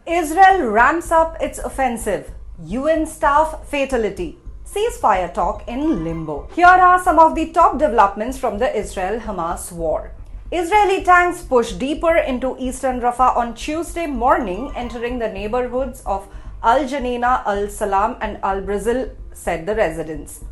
Israel ramps up its offensive. UN staff fatality. Ceasefire talk in limbo. Here are some of the top developments from the Israel-Hamas war. Israeli tanks pushed deeper into eastern Rafah on Tuesday morning, entering the neighborhoods of Al-Janina, Al-Salam and Al-Brazil, said the residents.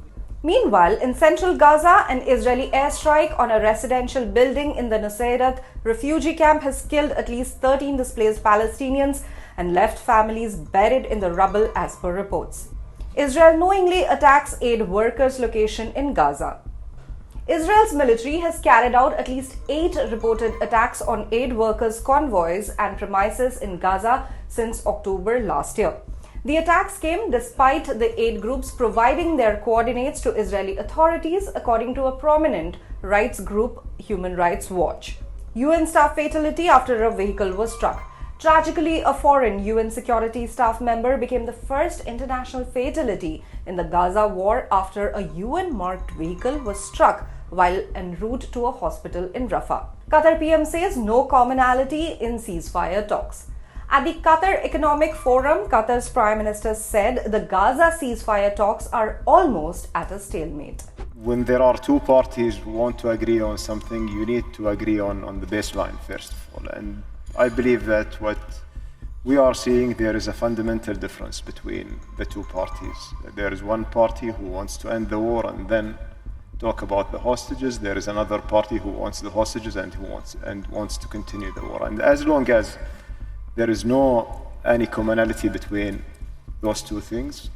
Meanwhile, in central Gaza, an Israeli airstrike on a residential building in the Nuseirat refugee camp has killed at least 13 displaced Palestinians and left families buried in the rubble, as per reports. Israel knowingly attacks aid workers' location in Gaza. Israel's military has carried out at least 8 reported attacks on aid workers' convoys and premises in Gaza since October last year. The attacks came despite the aid groups providing their coordinates to Israeli authorities, according to a prominent rights group, Human Rights Watch. UN staff fatality after a vehicle was struck. Tragically, a foreign UN security staff member became the first international fatality in the Gaza war after a UN-marked vehicle was struck while en route to a hospital in Rafah. Qatar PM says no commonality in ceasefire talks. At the Qatar Economic Forum, Qatar's Prime Minister said the Gaza ceasefire talks are almost at a stalemate. When there are two parties who want to agree on something, you need to agree on the baseline first of all. And I believe that what we are seeing, there is a fundamental difference between the two parties. There is one party who wants to end the war and then talk about the hostages. There is another party who wants the hostages and wants to continue the war. And as long as there is any commonality between those two things,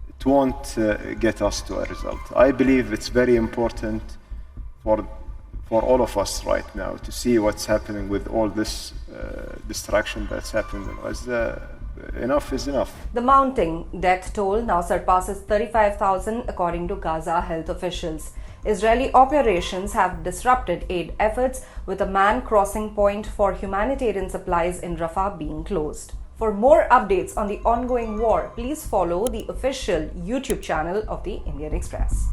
it won't get us to a result. I believe it's very important for all of us right now to see what's happening with all this destruction that's happened. Enough is enough. The mounting death toll now surpasses 35,000 according to Gaza health officials. Israeli operations have disrupted aid efforts, with a man-crossing point for humanitarian supplies in Rafah being closed. For more updates on the ongoing war, please follow the official YouTube channel of the Indian Express.